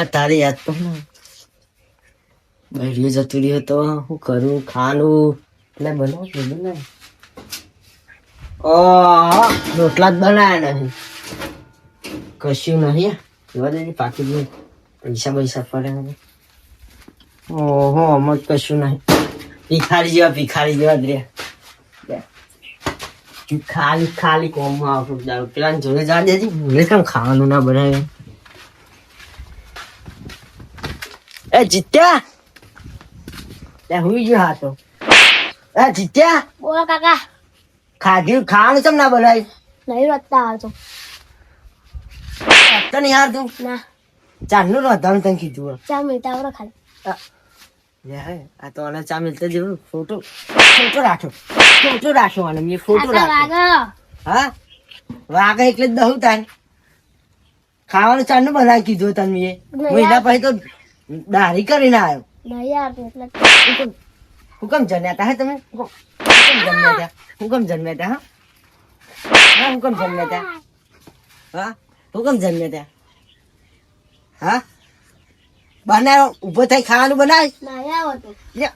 તારી યાદ તો બહેરીઓ જતું રહ્યો તો શું કરું ખાવાનું એટલે બનાવ રોટલા જ બનાવ્યા નહીં કશું નહીં જોવા દે પાકીટ પૈસા પડે ઓહો અમ જ કશું નહીં ભિખારી જેવા જ રહ્યા ખાલી કોમમાં આવતું દારૂ પેલા જોડે જા દેજે મને કેમ ખાવાનું ના બનાવે એ જીત્યા ત્યાં હુઈ ગયો હા તો એ જીત્યા બોલો કાકા ખાવાનું કેમ ના બનાવી નહીં રખતા આવતો તને યાર તું ના ચારનું રોધવાનું તને કીધું ચા મિલતા આવડો ખાલી આ તો આને ચા મિલતા જેવું ફોટો રાખો અને મેં ફોટો રાખો હા વાગે એટલે જ દઉં તાન ખાવાનું ચારનું બનાવી કીધું તને મેં મહિના પછી તો દાઢી કરીને આવ્યો નહીં આવતું એટલે હુકમ જમ્યા હતા હે તમે હુકમ જમ્યા હતા હા હુકમ જમ્યા હતા હા હુકમ જમ્યા હતા હા બનાવ ઉભો થઈ ખાવાનું બનાવ નહીં આવતું લ્યો.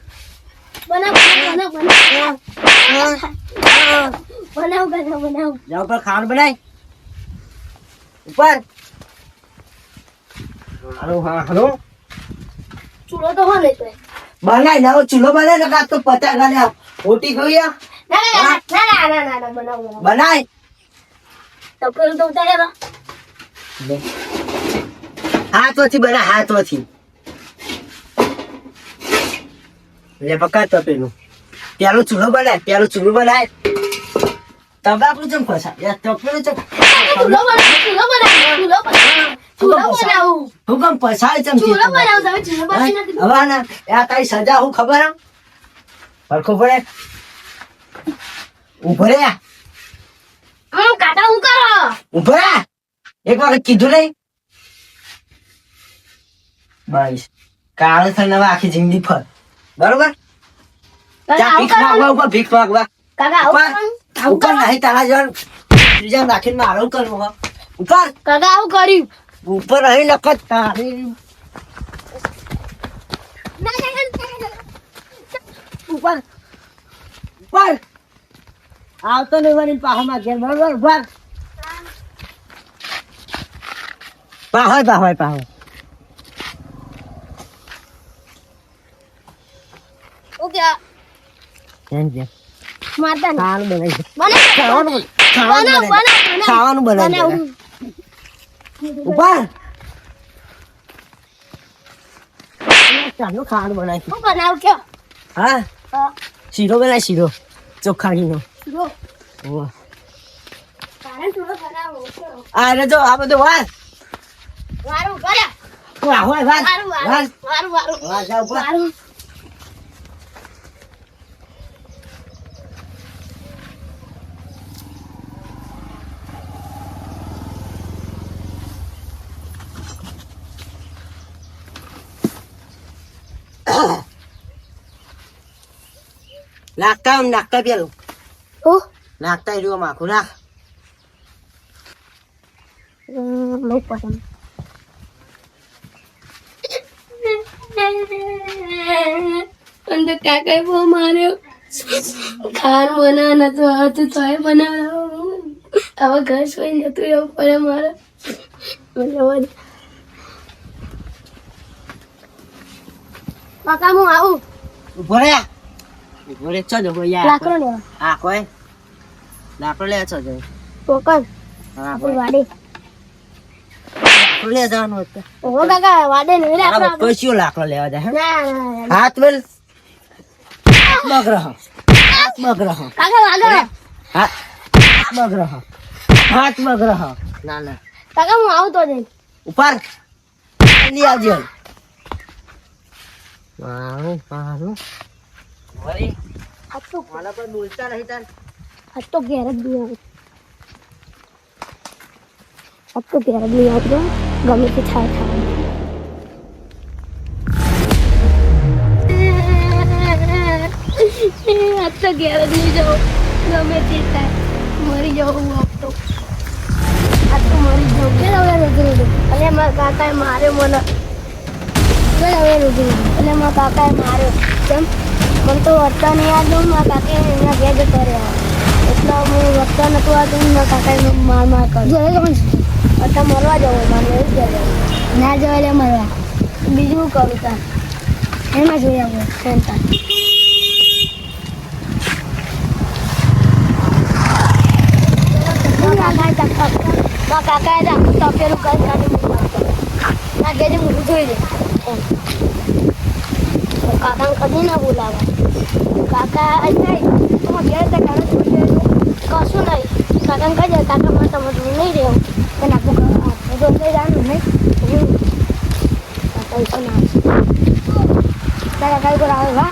બનાવ જા ઉપર ખાવાનું બનાય ઉપર હાલો ચૂલો તો હોય ને તો બનાય ના ચૂલો બનાય ને કાક તો પતા ગાલે ઓટી ગઈ ના બનાવ બનાય તપેલું તો ઉતારે હાથોથી બના હાથોથી લે પકા તપેલું પેલું ચૂલો બનાય તંબાકુ ચમ ખસા યાર તપેલું ચમ ચૂલો બનાવું હું કેમ પસાય ચમ ચૂલો બનાવું તમે ચૂલો બનાવી નથી હવે ના આ તારી સજા હું ખબર હે હરખો પડે ઉભો રે કાકા હું કરો ઉભો રે એક વખત કીધું નહીં બસ કાળે થઈને હવે આખી જિંદગી ફર બરોબર ભીખ માંગવા કાકા ઉપર નહીં તારા જવાનું ત્રીજા રાખીને મારો કરવો ઉપર કાકા આવું કર્યું ઉપર નહીં લખત તારી ઉપર ઉપર આવતો નહીં વળી પાહામાં ઘેર બરોબર ઉપર પાહો ઓકે કેમ છે મારતા ખાવાનું બનાવી બનાવ ખાવાનું બનાવી ઉપર ચાલો ખાવાનું બનાવી હું બનાવું કયો હા શીરો બનાય શીરો ચોખ્ખા ઘીનો જો ઓહ કારણ થોડો બનાવો આ જો આ બધું વાત વારું કરે વાહ હોય વાત વારું વાહ જા ઉપર વારું નાખતા પેલું ઓ નાખતા રહ્યો માખું નાખ નહીં પસંદ અંદર કાકા બહુ માર્યો ખાવાનું બનાવવા નતું આવતું તો બનાવવા હવે ઘર સોઈ જતું એવું પડે મારે કાકા હું આવું ઉભો રે ચો જો યાર લાકડો લેવા હા કોઈ લાકડો લે છો જો ટોકન હા આપણી વાડી લાકડો લે જવાનું હતું ઓ કાકા વાડે નહીં રે તારા આપણે કશિયો લાકડો લેવા જાય હે ના હાથ મેલ બગરહ કાકા વાગો હાથ બગરહ ના કાકા હું આવું તો જઈ ઉપર લઈ આવજો મારું વળી આ તો મારા પર બોલતા નહીં તાર આ તો ઘેર જ બી આવે આ તો ઘેર જ બી આવતો ગમે તે થાય આ તો ઘેર જ નહીં જાઉં ગમે તે થાય મરી જાઉં હું આપ તો આ તો મરી જાઉં કે હવે અને મારા કાકાએ મારે મને હવે રૂકી એટલે મારા કાકાએ માર્યો કેમ મને તો વર્તા નહીં યાદ મારા કાકાએ એમના ઘેર જતો રહ્યો એટલે હું વર્તા નહોતું આવતું મારા કાકાએ માર કર્યો અત્યારે મરવા જવું મારે એવું જ ના જવાય એટલે મરવા બીજું કરું તાર એમાં જોયા હું ફેનતા કાકાએ તપેલું કરી ના ઘેર મોટું જોઈ દે કાકાને કદી ના બોલાવે કાકા નહીં તો ઘેર કાકા જોઈ દે કશું નહીં કાકાને કહી જાય કાકા મારે તમારે જોઈ નહીં રહેવું અને આપણું તો લઈ જવાનું નહીં પૈસા ના કાકા કઈ આવે વા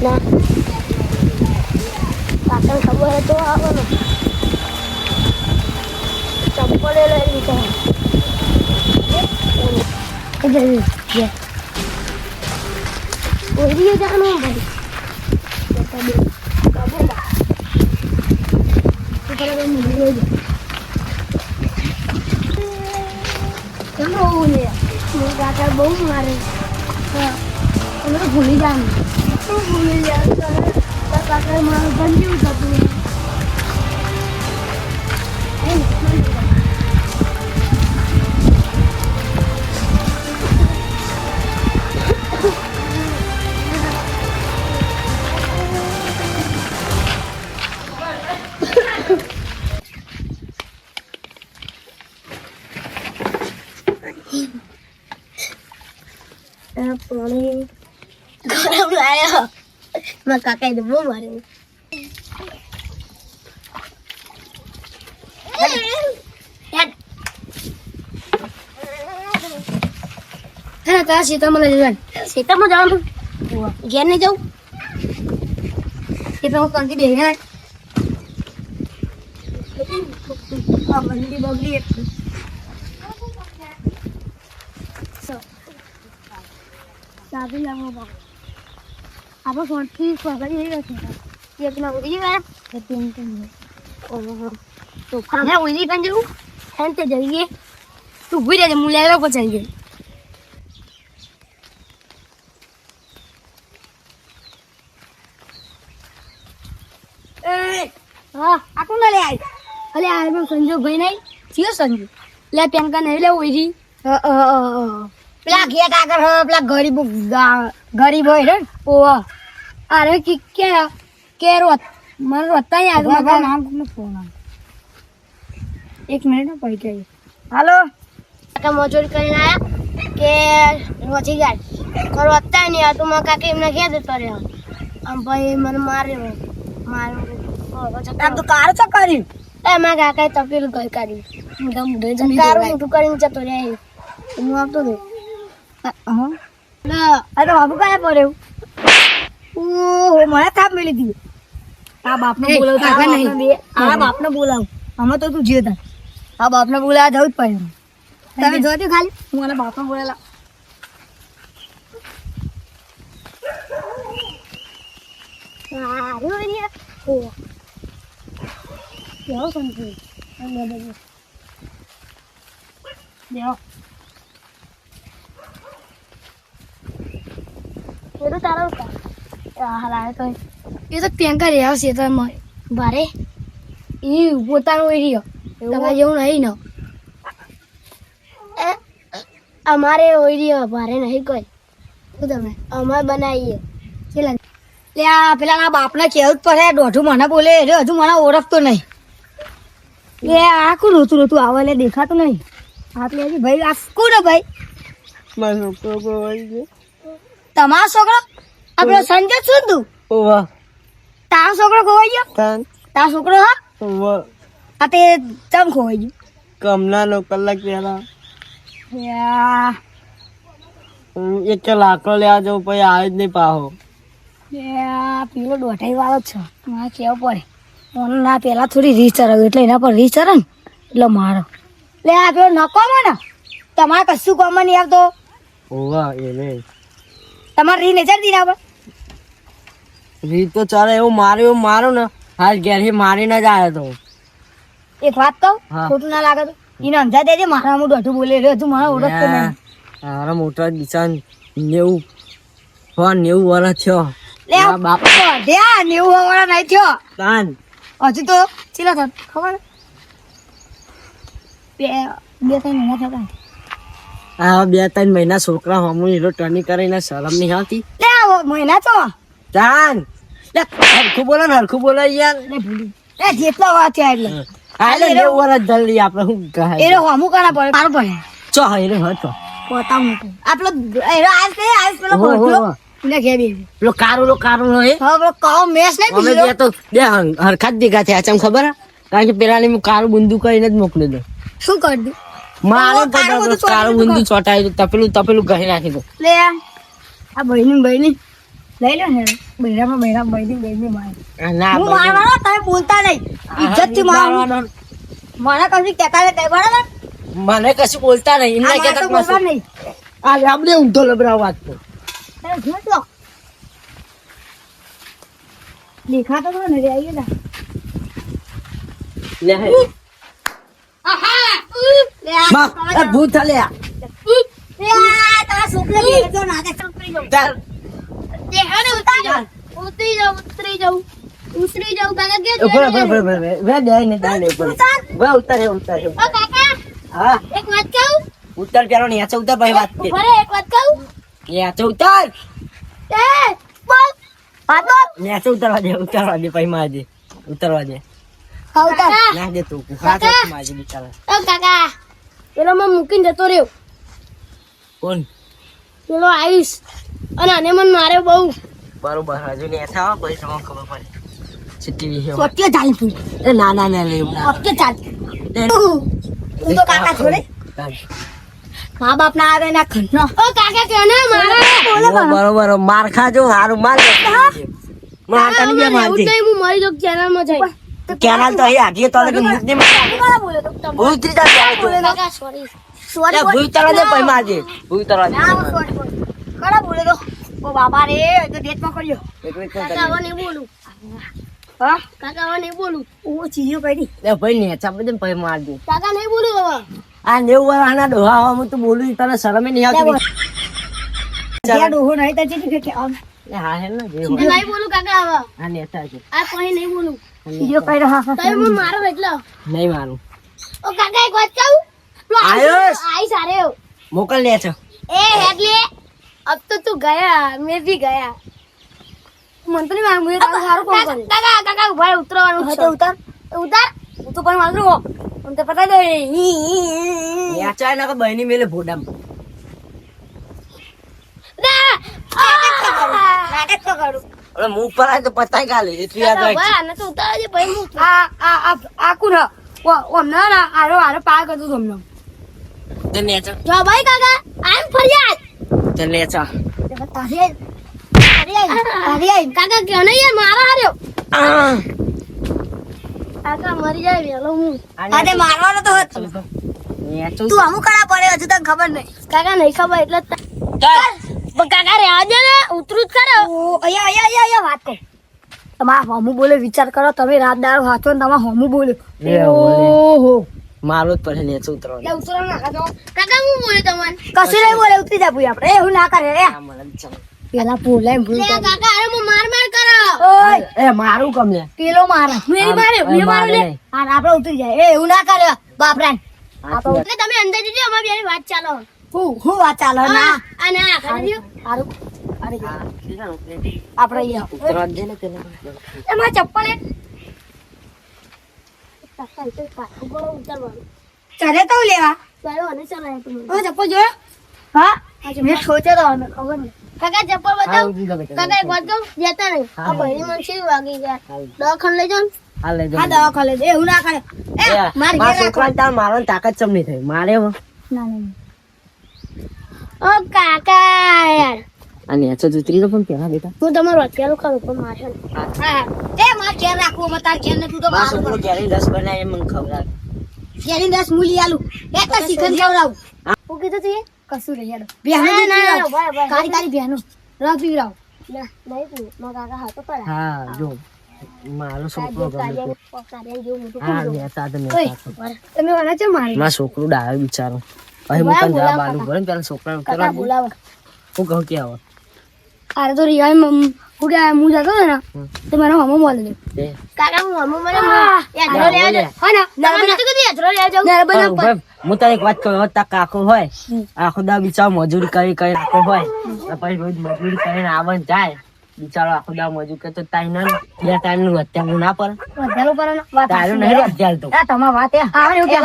ના કાકાને ખબર હોય તો આવે ને ચપ્પલ લઈ લીધા ઓરી જાણું ભાઈ કાકા બહુ મારે તમે ભૂલી જાવ ભૂલી જાવ કાકા મારું બન્યું થતું પાણી ગરમ લાયો મારા કાકાએ તો બહુ માર્યું હા તારા સીતામાં લઈ જવાનું સીતામાં જવાનું ઘેર નહીં જવું સીતામાં કંકી દે બંદી બગડી એટલું સાબી લાવો આપણે ફોનથી સ્વાગત થઈ ગયો છે એક ના ઉડી ગયા ઓહો તો ખાને ઉડી પણ જવું હેન તે જઈએ તું ઉભી રહેજે હું લેવા પછી જઈએ એ હા આ કોણ લે આઈ અલે આ મે સંજોગ ભાઈ નહીં થયો સંજોગ લે પેન કા નહીં લે ઉડી પેલા ઘેટ આગળ પેલા ગરીબ હોય ને ઓવા અરે કે મને રોતા આગળ ફોન એક મિનિટ પૈકી હાલો કાકા મજૂરી કરીને આવ્યા કે રોચી જાય રોતા નહીં આ તું મારા કાકા એમને ઘેર જતો રહ્યો આમ ભાઈ મને માર્યો તો કાર તો કર્યું એ મારા કાકાએ તપેલું ગઈ કાઢ્યું કારું મોટું કરીને જતો રહ્યા હું આપતો હતો હા તો બાપુ કયા પડ્યું ઓહો મને થાપ મેલી દીધી આ બાપને બોલાવ નહીં આ બાપને બોલાવ આમાં તો તું જીવતા આ બાપને બોલાવા જવું જ પડે તમે જોજો ખાલી હું મને બાપને બોલાવેલા એ તો તારો હલાય તો એ તો પેંકા રહ્યા છે તો ભારે એ પોતાનો એરિયો તમારે જેવું નહીં ને અમારે એરિયો ભારે નહીં કોઈ શું તમે અમારે બનાવીએ કેટલા લે આ પેલા ના બાપને કેવું જ પડે દોઢું મને બોલે એટલે હજુ મને ઓળખતો નહીં લે આ કોણ રોતું રોતું આવે એટલે દેખાતું નહીં હાથ લે ભાઈ આ કોણ ભાઈ મારો છોકરો તમારો છોકરો આપણો સંજય શું તું તારો છોકરો ખોવાઈ ગયો તારો છોકરો હા આ તે ચમ ખોવાઈ ગયો કમના નો કલાક પહેલા એક લાકડો લેવા જવું પછી આવે જ નહીં પાહો પેલો દોઢાઈ વાળો જ છે મારે કેવું પડે મને ના પેલા થોડી રીચ ચરાવ્યું એટલે એના પર રીચ ચરે ને એટલે મારો લે આ પેલો નકોમો ને તમારે કશું કોમો નહીં આવતો એને તમારે રી નહીં ચડતી ના રીત તો ચાલે એવું મારું ને હાલ ઘેરથી મારીને જ આવ્યો તો એક વાત કહું ખોટું ના લાગે તો એને સમજા દેજે મારા હું દોઢું બોલે રહ્યો તું મારા ઓળખતો નહીં મારા મોટા દિશાન 90 વર્ષ થયો. લે મારા બાપ ધ્યાન 90 વાળા નહીં થયો તાન હજુ તો ચીલા થત ખબર બે 3 મહિના થતા આ 2-3 મહિના છોકરા હમું એનો ટર્ની કરીને શરમ નહીં આવતી. લે આ મહિના તો તાન લે હરખું બોલો યાર. લે ભૂલી એ જેટલા વાત છે એટલે આલે 90 વર્ષ જલ્દી આપણે શું કહે એનો હમું કરા પડે મારું પડે ચો હેરે હતો પોતામ આપણો એનો આજ પેલો બોલતો ને ઘે બે પેલો કારો હે. હવે પેલો કહો મેસ નહીં અમે બીજો બે તો બે હરખા જ ભેગા થયા ચમ ખબર હે? કારણ કે પેલાને હું કારું બુંદુ કરીને જ મોકલી દઉં. શું કરી દઉં મારે ઓ, કારું બધું કારું બુંદુ ચોટાયું તપેલું કહી નાખી દઉં. લે આ બહેની લઈ લો ને બહેની માર ના હું મારવાનો તમે બોલતા નહીં ઇજ્જત થી મારવાનો મને કશું કહેતા નહીં કઈ બરાબર મને કશું બોલતા નહીં એમને આ મારે તો કહેતા બોલવા નહીં આ આપણે ઊંધો લબરાવ વાત તો તમે જોઈ લો દેખાતો તો ને રે આઈએ ના લે હે આહા લે બા એ ભૂત લે આ. લે આ તારા છોકરા કે જો ના કે છોકરી જો તાર દેખાને ઉતરી જાઉં કાકા કે ઉપર વે દે ને દાને ઉપર વે ઉતારે ઓ કાકા હા એક વાત કહું ઉતાર પેલો ને આચો ઉતાર ભાઈ વાત કે ભરે એક વાત કહું એ આચો ઉતાર એ બોલ પાતો ને આચો ઉતારવા દે ભાઈ માજે ઉતારવા દે આવતા ના દે તું હા માજે બિચારા ઓ કાકા પેલો મને મૂકીને જતો રહ્યો કોણ પેલો આયુષ અને આને મને મારે બહુ બરોબર હજુ ને થા ભાઈ તમને ખબર પડે સિટી હે સોટ્યો ચાલ તું એ ના લે એવું ના સોટ્યો ચાલ તું તો કાકા છોડે મા બાપ ના આવે ના ખંડનો ઓ કાકા કે ને મારા બરોબર માર ખાજો હારું માર મારતા ની બે મારતી હું મરી જો ચેનલ માં જઈ કેનાલ તો અહીં આજી તો લગે મુક દે કોણ બોલે તો ભૂતરી જા કાકા સોરી સોરી ભૂત તરવા દે ભાઈ માજે ભૂત તરવા દે ના સોરી કોણ બોલે તો ઓ બાબા રે તો ડેટ માં કર્યો એક મિનિટ કાકા હવે નહીં બોલું હા કાકા હવે નહીં બોલું ઓ ચીજો કરી લે ભાઈ ને ચાપે દે ભાઈ માર દે કાકા નહીં બોલું હવે આ 90 વર્ષના ડોહા હું તો બોલું તને શરમ નહીં આવતી ત્યાં ડોહો નહીં તો ચીજ કે આમ એ હા હે ને જે નહીં બોલું કાકા હવે આ નેતા છે આ કોઈ નહીં બોલું ચીજો કરી રહ્યા છે તમે મને મારો એટલે નહીં મારું ઓ કાકા એક વાત કહું આયુષ! આઈ સારે મોકલ લે છે એ એટલે अब तो तू गया मैं भी गया मन तो नहीं मार मुझे तो सारू कौन करे काका काका भाई उतरવાનું છે ઉતાર ઉતાર હું તો પણ મારું હો મને તો પતા નહીં યાચા ના કે બહેની મેલે ભોડામ નાટક તો કરું અરે મું પર આ તો પતાઈ ગાલે એટલી યાદ રાખ ભાઈ આને તો ઉતારજે ભાઈ હું આ કોણ ઓ ના ના આરો પાર કરતો તમને તે નેચા જો ભાઈ કાકા આમ ફરિયાદ તે નેચા કાકા ક્યાં નહીં યાર મારા હાર્યો કાકા મરી જાય વેલો હું આજે મારવાનો તો હતો નેચો તું અમુક કરા પડે હજુ તને ખબર નહીં કાકા નહીં ખબર એટલે કાકા રે આજે ને ઉતરું જ કરો અહીંયા વાત કર તમારા હમુ બોલે વિચાર કરો તમે રાત દાડો હાથો ને તમારા હમુ બોલે ઓહો મારો જ પડે નેચો ઉતરવા લે ઉતરવા ના કાકા હું બોલે તમને કશું નહીં બોલે ઉતરી જા ભૂઈ આપણે એવું ના કરે એ પેલા બોલાય ભૂઈ લે કાકા અરે માર કરો ઓય એ મારું કમ લે પેલો મારે મેરી મારે મેં મારે લે આ આપણે ઉતરી જાય એ એવું ના કરે બાપરાન આપણે તમે અંદર જજો અમારી બેની વાત ચાલો હું વાત ચાલો ના આ ના કરી દયો સારું અરે આપણે અહીંયા ઉતરવા દે ને પેલા એમાં ચપ્પલ એ કાકા તો કાકુ બોલો ઉતરવાનું ચાલે તો લેવા ચાલો અને ચલાય તું ઓ ચપ્પલ જો હા મેં સોચે તો અમે ખબર નહીં કાકા ચપ્પલ બતાવ કાકા એક વાત કહું જતા નહીં આ બહેરી મનસી વાગી ગયા દવાખાને લઈ જાઓ હા લઈ હા દવાખાને લઈ જાઓ એવું ના કરે એ માર ઘેર રાખો છોકરા તાર મારવાની તાકાત ચમ નહીં થઈ મારે ના ના ઓ કાકા યાર આ નેચો ઉતરી તો પણ પેલા બેટા હું તમારો અત્યારે કરું પણ મારે હા એ માર ઘેર રાખવું મતાર ઘેર ને તું તો બા મારું છોકરો ક્યારે 10 બનાય મને ખબર ઘેરી 10 મૂલી આલું એક જ શીખન ખવડાવું હું કીધું તું એ કશું રહી યાર બેહનું કારી કારી બેહનું રસ પીવડાવ ના નહીં તું મારા કાકા હાથો પડા હા જો મારો છોકરો ગમે પોકારે જેવું મોટું હા નેતા તો ઓય નેતા તમે વાળા છે મારી મારો છોકરો ડાયો બિચારો પછી હું તને જવાબ બોલાવો આલું ભલે પેલા છોકરાને કાકા કરવા બોલાવો હું કહું કે આવો અરે તો રિયા હું કે હું જતો હતો ને તો મારો મામો બોલે છે તે કાકા હું મામો મને યાદરો લેવા જાવ હા ને નર્મદા તો કદી યાદરો લેવા જાવ નર્મદા પર ભાઈ, હું તને એક વાત કહું તા કાકો હોય આખો દા બિચારો મજૂરી કરી રાખો હોય તો પછી રોજ મજૂરી કરીને આવે ને જાય બિચારો આખો દા મજૂર કરતો તાઈ ના બે ટાઈમ નું અત્યારે ના પર વધારો પર વાત તારું નહીં અત્યારે તો આ તમાર વાત એ આવે એવું કે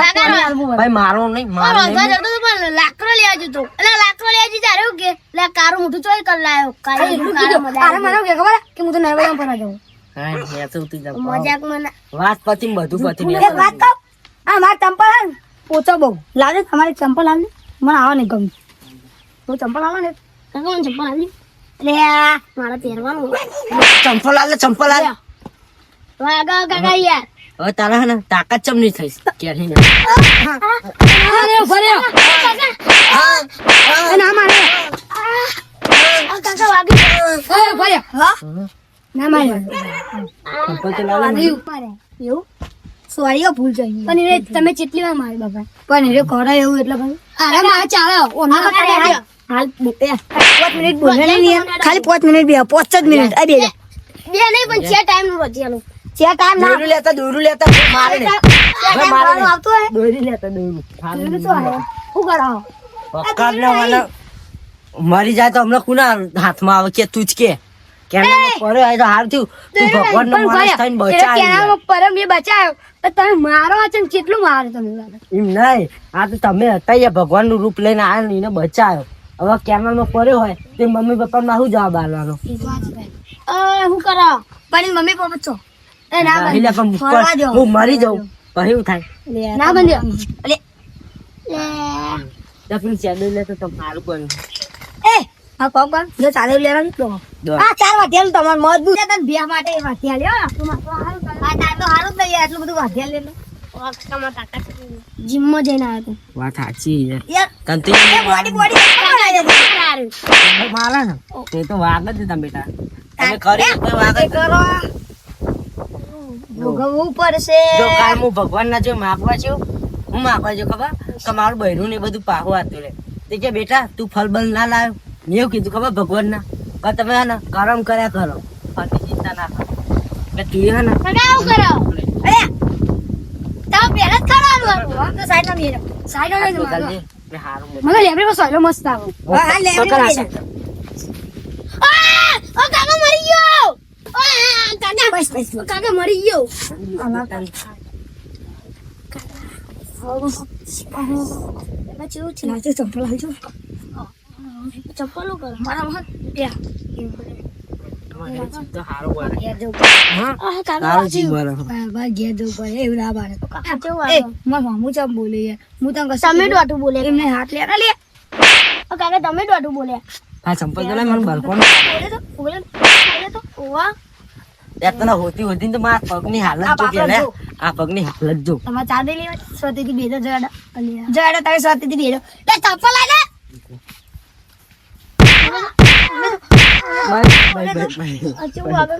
ભાઈ મારો નહીં મારો નહીં લાકડો લેવા જતો એટલે લાકડો લેવા જઈ ત્યારે એવું કે લે કારું મોટું ચોય કર લાયો કારે મને કે ખબર કે હું તો નર્મદા પર જાઉં હા મેં તો ઉતી જાવ મજાક મને વાત પતી બધું પતી એક વાત કહું આ માર ચંપલ હે પોચો બહુ લાવજે તમારી ચંપલ લાવજે મને આવા નહીં ગમે હું ચંપલ લાવો ને કાકા મને ચંપલ લાવજે લે મારા પહેરવાનું ચંપલ આલે વાગા કાકા યાર હવે તારા હે ને તાકાત ચમ નહીં થઈશ ક્યારે અરે ફર્યો ના મારે કાકા વાગી ફર્યો હા ના મારે ચંપલ તો લાવે એવું સોરી ભૂલ જઈ પણ એ તમે કેટલી વાર મારી બાપા પણ એ ખોરા એવું એટલે ભાઈ અરે મારે ચાલે ઓના હાલ 5 મિનિટ બોલે નહીં ખાલી 5 મિનિટ બે 5 જ મિનિટ આ બે નહીં પણ છે ટાઈમ નું રજિયાનું છે ટાઈમ ના દોરું લેતા મારે ને આવતો હે દોરી લેતા દોરું શું આવે શું કરાવો પકડને વાલા મરી જાય તો હમણાં કુના હાથમાં આવે કે તું જ કે કેનામાં પડ્યો હોય તો હાર થયું તું ભગવાનનો માણસ થઈને બચાવી કેનામાં પરમ એ બચાયો તો તમે મારો છે ને કેટલું મારે તમે એમ નહીં આ તો તમે હતા એ ભગવાનનું રૂપ લઈને આવ્યો ને એને બચાયો હવે કેનાલમાં પડ્યો હોય તે મમ્મી પપ્પામાં શું જવાબ આપવાનો હું કરાવ પણ મમ્મી પપ્પા છો એ ના એટલે પણ હું મરી જાઉં પછી શું થાય ના બંધ્યો અલે પેલું ચેડલ લે તો તમારું પણ એ આ કોક જો ચાલે લેવાનું તો આ 4 વાટિયાનું તમાર મજબૂત છે તને ભ્યા માટે વાટિયા લ્યો આ તાર તો હારું જ નહીં એટલું બધું વાટિયા લે જીમ માં જઈને આવ્યો વાત સાચી છે યાર તંતી બોડી મારા ને તે તો વાગ જ હતા બેટા તમે કરી કોઈ વાગ જ કરો ભોગવવું પડશે જો કાલ હું ભગવાન ના જો માગવા છું હું માગવા છું ખબર કે મારું બહેરું ને બધું પાહું આતું રે તે કે બેટા તું ફળ બલ ના લાવ્યો મેં એવું કીધું ખબર ભગવાન ના કે તમે હે ને કરમ કર્યા કરો ફળની ચિંતા ના કરો એટલે તું હે ને આવું કરો અરે તમે પહેલા જ ખાવાનું તો સાઈડ માં બેરો સાઈડ માં બેરો મેં હારું મને લેબરી માં સોયલો મસ્ત આવો હા લેબરી ઓ કાકા મરી ગયો કાકા બસ કાકા મરી ગયો ચેવું છે નાચે ચંપલ આવજો ચંપલો કરો મારા મત તો હારું બોલે ઘેર જવું હા આ કાકા તારું જીવ બોલે ભાઈ ઘેર જવું પડે એવું ના બારે તો કાકા એ માર મામુ ચમ બોલે યાર હું તને તમે દોટું બોલે એમને હાથ લે લે કાકા તમે દોટું બોલે આ ચંપલ તો મને બરકોન બોલે તો ઓવા તને હોતી તો મારા પગની હાલત જો કે આ પગની હાલત જો તમારે ચાદે લેવા સ્વતીથી બેજો જડા તારે સ્વતીથી બેજો લે ચપ્પલ લાગે અચુ વાગે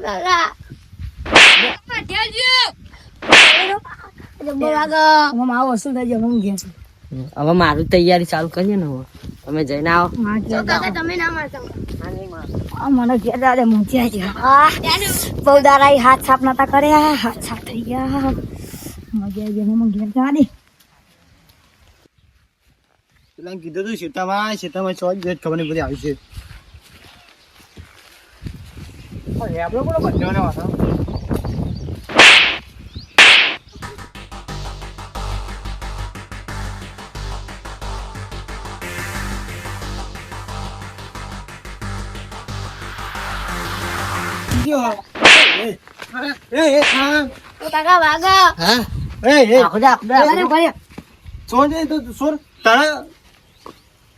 કાકા હવે મારું તૈયારી ચાલુ કરીએ ને હવે તમે જઈને આવો તમે ના મારતા મને ઘેર દાદે મૂક્યા છે બહુ દાડા હાથ સાફ નતા કર્યા હાથ સાફ થઈ ગયા મજા ઘેર જવા દે પેલા કીધું તું સીતામાં ચોજ જેટ ખબર નહીં બધી આવી છે આપણે બોલો બધાને વાતો કાકા વાગા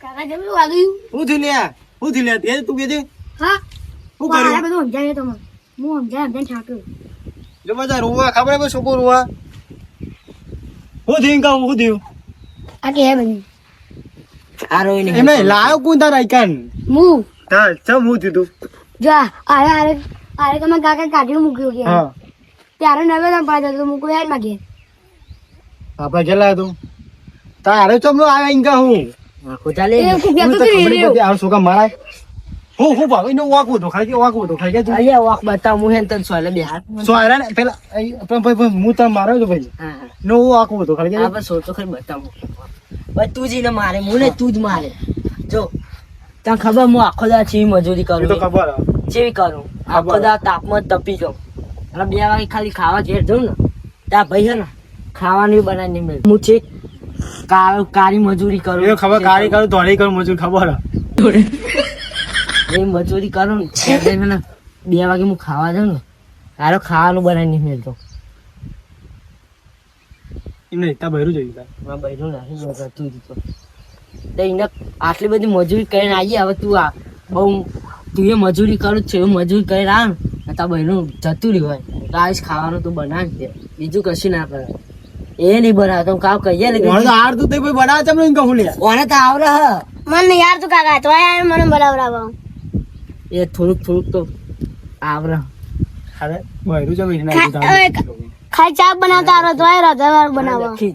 કાકા જેમ વાગ્યું હું થયું તે તું કે હા શું કર્યું બધું સમજાય તમે હું સમજાય ઠાક્યો જો બધા રોવા ખબર હે છોકરો રોવા હું થયું કામ હું થયું આ કે હે બની આ રોઈ ને એમે લાયો કોણ તાર આઈકન હું હા ચમ હું થયું તું જો આરે તમે કાકા કાઢી મૂક્યો કે હા ત્યારે નવે ના પાડે તો મૂકો યાર માં ઘેર આપડા કેટલા તું તારે ચમનો આવ્યા ઇન્કા હું આખો ચાલે એ ખૂબ હું તો યાદ ખબર કરી નથી આ છોકરા મારાય હું ભાગ એનો વાકવું તો ખાઈ ગયા તું અહીંયા વોક બતાવ હું હેન તને સોલે બે હાથ સો આયરા ને પેલા ભાઈ હું તને માર્યો તો ભાઈ હા હા નો વાકવું તો ખાઈ આ ગયા બસ સોચો ખરી બતાવું બસ તું જ એને મારે હું ને તું જ મારે જો તને ખબર હું આખો દા ચેવી મજૂરી એ તો કરું ખબર હે. ચેવી કરું આખો દા તાપમાં તપી જાઉં અને 2 વાગે ખાલી ખાવા ઘેર જઉં ને ત્યાં ભાઈ છે ને ખાવાનું બનાવીને મળે હું છે કાળી મજૂરી કરું એ ખબર કાળી કરું ધોળી કરું મજૂર ખબર હે. એ મજૂરી કરું ને ત્યારે છે ને 2 વાગે હું ખાવા જાઉં ને તારો ખાવાનું બનાવીને મળતો એમ નહીં તા બહેરું જોયું તા મારા બૈરું નાખી દો તું જ તો એને આટલી બધી મજૂરી કરીને આવીએ હવે તું આ બહુ તું એ મજૂરી કરું જ છે એવું મજૂરી કરીને આવ ને તારા બૈરું જતું રહ્યું હોય તો આવીશ ખાવાનું તું બનાવી દે બીજું કશું ના કરે એ નહીં બનાવતો હું કામ કહીએ ને મને તો હાર તું તે ભાઈ બનાવે ચમનો ઇન્કા હું લે કોને તો આવડે હ મને યાર તું કાકા તો યાર મને બરાબર એ થોડુંક તો આવડે અરે બહેરું ચમ એને નાખી તારું. ખાઈ ચા બનાવતા આવડે તો યાર હજાર બનાવવા લખી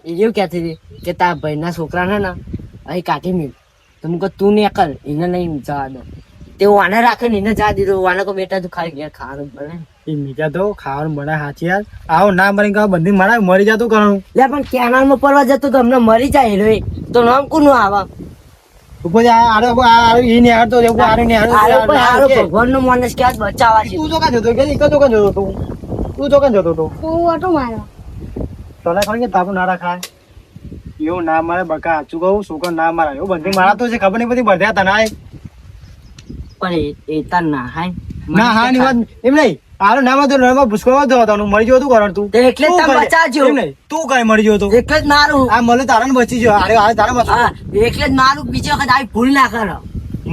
જ એવું કહેતી હતી કે તારા ભાઈના છોકરાને ને અહીં કાઢી મેળ તો હું કહું તું નહીં કર એને નહીં જવા દે તે વાને રાખે ને એને જવા દીધું વાને કહું બેટા તું ખાઈ ગયા ખાવાનું બને એ મીઠા તો ખાવાનું બનાવે હાચી યાર આવો ના મરી ગયો બંધી મારા મરી જતું કરવાનું લે પણ કેનાલમાં પડવા જતો તો અમને મરી જાય રે તો નામ કોનું આવા ઉપર એ ને હારતો એવું આરે ને હારતો ભગવાન નો માણસ ક્યાં બચાવવા છે તું તો કાં જતો કે તું કાં જતો તું તો કાં જતો તો હું ઓટો મારો તને ખબર કે તાપુ ના રાખાય એવું ના મારે બકા સાચું કહું છોકરો ના મારે એવું બધી મારા તો છે ખબર નહીં બધી બધ્યા તને પણ એ તાર ના હાય ના હા ની વાત એમ નહીં આરો નામાં તો નરમાં ભૂસકો જતો મરી ગયો તું કારણ તું તે એટલે જ તમે બચાવજો. એમ નહીં તું કઈ મરી ગયો તો એટલે જ મારું આ મને તારા બચી ગયો અરે આ તારા બચી હા એટલે જ મારું બીજી વખત આવી ભૂલ ના કરો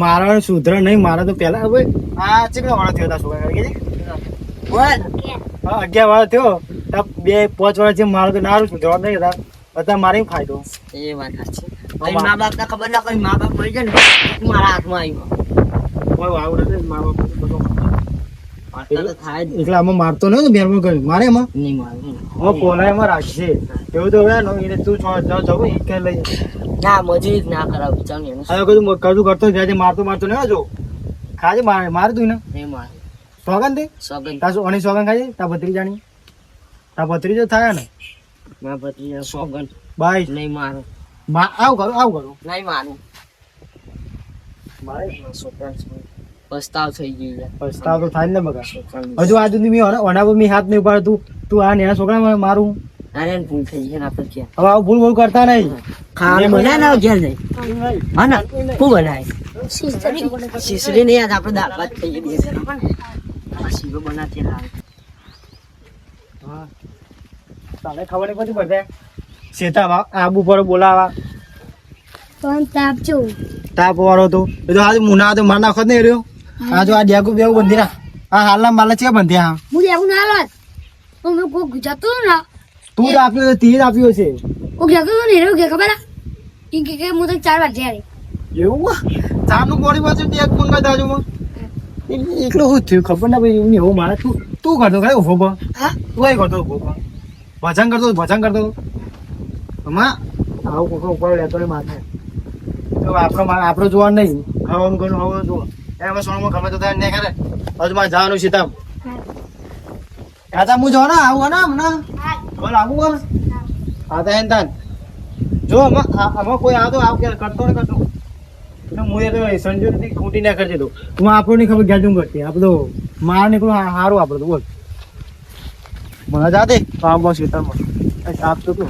મારા સુધર નહીં મારા તો પેલા હવે આ કેટલા વાળા થયો હતા છોકરા કે બોલ 11 વાળા થયો 2-5 વાળા છે મારો તો નારું સુધરવા નહીં હતા બધા મારે ફાયદો એ વાત સાચી ભાઈ મા બાપ ને ખબર ના કોઈ મા બાપ મરી જાય ને મારા હાથમાં આવ્યો કોઈ વાવ નથી મારો બધો આટલા તો થાય જ એટલે આમાં મારતો નહીં બેરમાં કરી મારે એમાં નહીં મારું હવે કોના એમાં રાખશે એવું તો હવે એને તું જવું એ કઈ લઈ ના મજૂરી જ ના કરાવ વિચાર ને હવે કદું કરતો જાય મારતો નહીં જો ખાજે મારે તું ને નહીં મારું સોગન દે સગન તારું અને સોગન ખાજે તા ભત્રી જાણી તા ભત્રી જો થાય ને મારા પતિ સોગન બાઈ નહીં મારું આવું કરું નહીં મારું મારે છોકરા પસ્તાવ થઈ ગયું છે. પસ્તાવ તો થાય ને બગા હજુ આ સુધી મેં ઓના પર મેં હાથ નહીં ઉપાડ્યો તું આ નેના છોકરા મારું અરે ભૂલ થઈ છે ને આપણે ક્યાં હવે આવું ભૂલ કરતા નહીં ખાવાનું બનાવે ને ઘેર જઈ હા ને શું બનાવે શીશડી નહીં યાદ આપણે દાળ ભાત થઈ ગઈ શીરો બનાવતી લાવે હા તને ખબર નહીં પડતી બધે શેતામાં આબુ પર બોલાવા પણ તાપ છો તાપ વાળો તો એ તો આજે મુના તો માર નાખો નહીં રહ્યો આ જો આ ડેગુ બેગુ બંધી ના આ હાલના માલા છે બંધી હા હું એવું ના લાત હું કોઈ જતો ને તું જ આપ્યો છે તીર આપ્યો છે હું કહેતો હતો ને એવું કે ખબર એ કે હું તો 4 વાર જ્યારે એવું ચાનું બોડી પાછું ડેગ મંગા દાજુ માં એકલો હું થયું ખબર ના ભાઈ એવું એવું મારે તું કરતો ખરે ઉભો પર હા તું કરતો ઉભો પર ભજન કરતો માં આવું કોકો ઉપર લેતો ને માથે તો આપણો જોવા નહીં હવાનું ઘણું હવે જો એમાં સોનમાં ગમે તો થાય ને કરે હજુ માં જવાનું છે તમ આતા હું જો ને આવું ને હમણાં બોલ આવું આતા એન તાન જો આમાં કોઈ આવતો આવ કે કરતો ને કરતો હું એ તો સંજુ નથી ખૂટી ના કરજે તો હું આપણો ની ખબર ગેજું કરતી આપડો માર નીકળું સારું આપડે તો બોલ મને જાતે કામ બસ ખેતરમાં આપતો તું